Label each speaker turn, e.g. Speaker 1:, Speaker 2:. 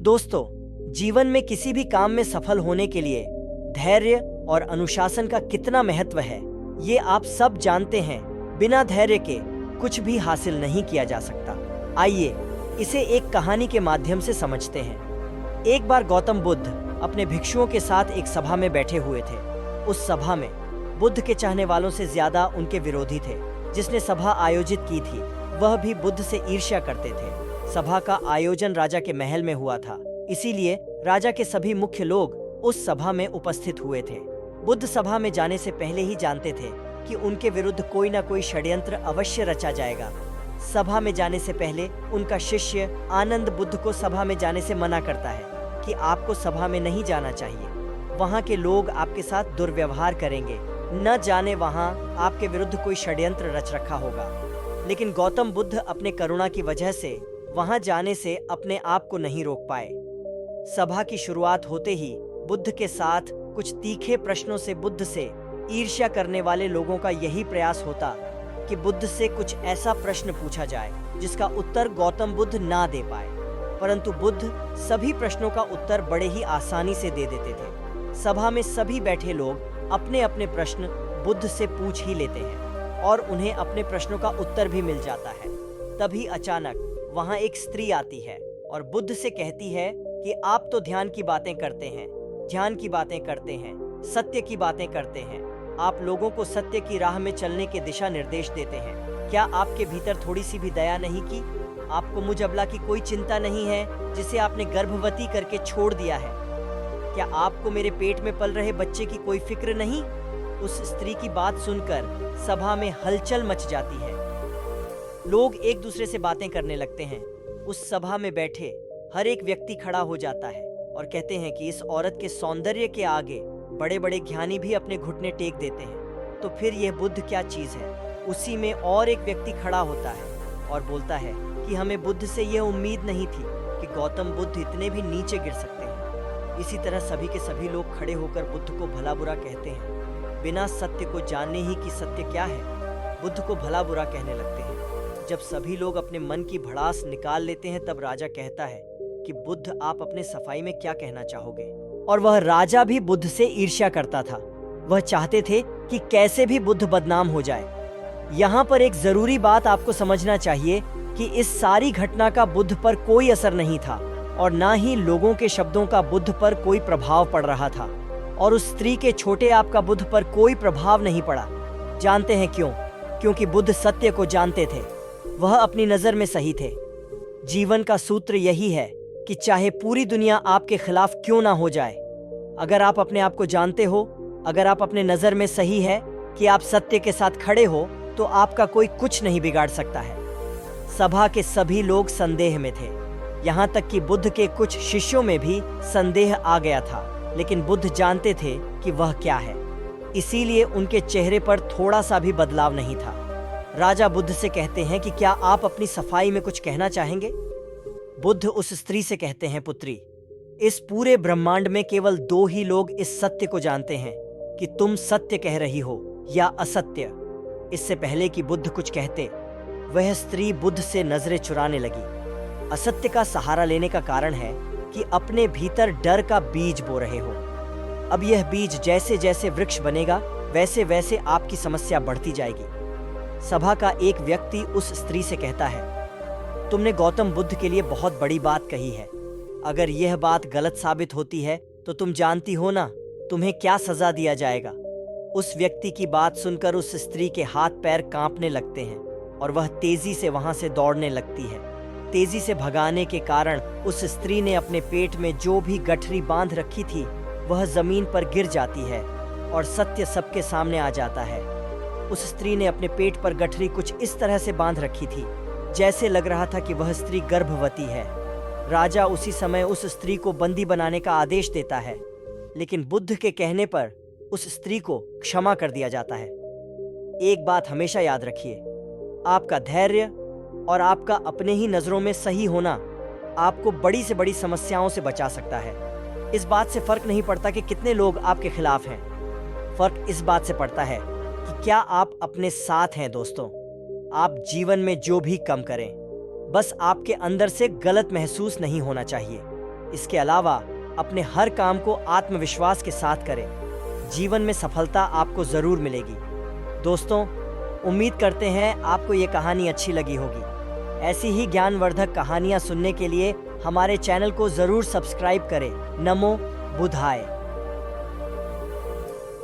Speaker 1: दोस्तों, जीवन में किसी भी काम में सफल होने के लिए धैर्य और अनुशासन का कितना महत्व है, ये आप सब जानते हैं। बिना धैर्य के कुछ भी हासिल नहीं किया जा सकता। आइए इसे एक कहानी के माध्यम से समझते हैं। एक बार गौतम बुद्ध अपने भिक्षुओं के साथ एक सभा में बैठे हुए थे। उस सभा में बुद्ध के चाहने वालों से ज्यादा उनके विरोधी थे। जिसने सभा आयोजित की थी वह भी बुद्ध से ईर्ष्या करते थे। सभा का आयोजन राजा के महल में हुआ था, इसीलिए राजा के सभी मुख्य लोग उस सभा में उपस्थित हुए थे। बुद्ध सभा में जाने से पहले ही जानते थे कि उनके विरुद्ध कोई ना कोई षड्यंत्र अवश्य रचा जाएगा। सभा में जाने से पहले उनका शिष्य आनंद बुद्ध को सभा में जाने से मना करता है कि आपको सभा में नहीं जाना चाहिए, वहाँ के लोग आपके साथ दुर्व्यवहार करेंगे, न जाने वहाँ आपके विरुद्ध कोई षड्यंत्र रच रखा होगा। लेकिन गौतम बुद्ध अपने करुणा की वजह से वहाँ जाने से अपने आप को नहीं रोक पाए। सभा की शुरुआत होते ही बुद्ध के साथ कुछ तीखे प्रश्नों से बुद्ध से ईर्ष्या करने वाले लोगों का यही प्रयास होता कि बुद्ध से कुछ ऐसा प्रश्न पूछा जाए जिसका उत्तर गौतम बुद्ध ना दे पाए। परंतु बुद्ध सभी प्रश्नों का उत्तर बड़े ही आसानी से दे देते थे। सभा में सभी बैठे लोग अपने अपने प्रश्न बुद्ध से पूछ ही लेते हैं और उन्हें अपने प्रश्नों का उत्तर भी मिल जाता है। तभी अचानक वहां एक स्त्री आती है और बुद्ध से कहती है कि आप तो ध्यान की बातें करते हैं, ध्यान की बातें करते हैं, सत्य की बातें करते हैं, आप लोगों को सत्य की राह में चलने के दिशा निर्देश देते हैं। क्या आपके भीतर थोड़ी सी भी दया नहीं की? आपको मुझ अबला की कोई चिंता नहीं है जिसे आपने गर्भवती करके छोड़ दिया है? क्या आपको मेरे पेट में पल रहे बच्चे की कोई फिक्र नहीं? उस स्त्री की बात सुनकर सभा में हलचल मच जाती है। लोग एक दूसरे से बातें करने लगते हैं। उस सभा में बैठे हर एक व्यक्ति खड़ा हो जाता है और कहते हैं कि इस औरत के सौंदर्य के आगे बड़े बड़े ज्ञानी भी अपने घुटने टेक देते हैं, तो फिर यह बुद्ध क्या चीज है। उसी में और एक व्यक्ति खड़ा होता है और बोलता है कि हमें बुद्ध से यह उम्मीद नहीं थी कि गौतम बुद्ध इतने भी नीचे गिर सकते हैं। इसी तरह सभी के सभी लोग खड़े होकर बुद्ध को भला बुरा कहते हैं। बिना सत्य को जाने ही कि सत्य क्या है, बुद्ध को भला बुरा कहने लगते हैं। जब सभी लोग अपने मन की भड़ास निकाल लेते हैं तब राजा कहता है कि बुद्ध, आप अपने सफाई में क्या कहना चाहोगे? और वह राजा भी बुद्ध से ईर्ष्या करता था। वह चाहते थे कि कैसे भी बुद्ध बदनाम हो जाए। यहाँ पर एक जरूरी बात आपको समझना चाहिए कि इस सारी घटना का बुद्ध पर कोई असर नहीं था और ना ही लोगों के शब्दों का बुद्ध पर कोई प्रभाव पड़ रहा था, और उस स्त्री के छोटे आप का बुद्ध पर कोई प्रभाव नहीं पड़ा। जानते हैं क्यों? क्योंकि बुद्ध सत्य को जानते थे, वह अपनी नजर में सही थे। जीवन का सूत्र यही है कि चाहे पूरी दुनिया आपके खिलाफ क्यों ना हो जाए, अगर आप अपने आप को जानते हो, अगर आप अपने नजर में सही है कि आप सत्य के साथ खड़े हो, तो आपका कोई कुछ नहीं बिगाड़ सकता है। सभा के सभी लोग संदेह में थे, यहाँ तक कि बुद्ध के कुछ शिष्यों में भी संदेह आ गया था। लेकिन बुद्ध जानते थे कि वह क्या है, इसीलिए उनके चेहरे पर थोड़ा सा भी बदलाव नहीं था। राजा बुद्ध से कहते हैं कि क्या आप अपनी सफाई में कुछ कहना चाहेंगे? बुद्ध उस स्त्री से कहते हैं, पुत्री, इस पूरे ब्रह्मांड में केवल दो ही लोग इस सत्य को जानते हैं कि तुम सत्य कह रही हो या असत्य। इससे पहले कि बुद्ध कुछ कहते, वह स्त्री बुद्ध से नजरें चुराने लगी। असत्य का सहारा लेने का कारण है कि अपने भीतर डर का बीज बो रहे हो। अब यह बीज जैसे जैसे वृक्ष बनेगा वैसे वैसे आपकी समस्या बढ़ती जाएगी। सभा का एक व्यक्ति उस स्त्री से कहता है, तुमने गौतम बुद्ध के लिए बहुत बड़ी बात कही है। अगर यह बात गलत साबित होती है तो तुम जानती हो ना तुम्हें क्या सजा दिया जाएगा। उस व्यक्ति की बात सुनकर उस स्त्री के हाथ पैर कांपने लगते हैं और वह तेजी से वहां से दौड़ने लगती है। तेजी से भगाने के कारण उस स्त्री ने अपने पेट में जो भी गठरी बांध रखी थी वह जमीन पर गिर जाती है और सत्य सबके सामने आ जाता है। उस स्त्री ने अपने पेट पर गठरी कुछ इस तरह से बांध रखी थी जैसे लग रहा था कि वह स्त्री गर्भवती है। राजा उसी समय उस स्त्री को बंदी बनाने का आदेश देता है, लेकिन बुद्ध के कहने पर उस स्त्री को क्षमा कर दिया जाता है। एक बात हमेशा याद रखिए, आपका धैर्य और आपका अपने ही नजरों में सही होना आपको बड़ी से बड़ी समस्याओं से बचा सकता है। इस बात से फर्क नहीं पड़ता कि कितने लोग आपके खिलाफ हैं, फर्क इस बात से पड़ता है कि क्या आप अपने साथ हैं। दोस्तों, आप जीवन में जो भी कम करें, बस आपके अंदर से गलत महसूस नहीं होना चाहिए। इसके अलावा अपने हर काम को आत्मविश्वास के साथ करें। जीवन में सफलता आपको ज़रूर मिलेगी। दोस्तों, उम्मीद करते हैं आपको ये कहानी अच्छी लगी होगी। ऐसी ही ज्ञानवर्धक कहानियाँ सुनने के लिए हमारे चैनल को ज़रूर सब्सक्राइब करें। नमो बुद्धाय।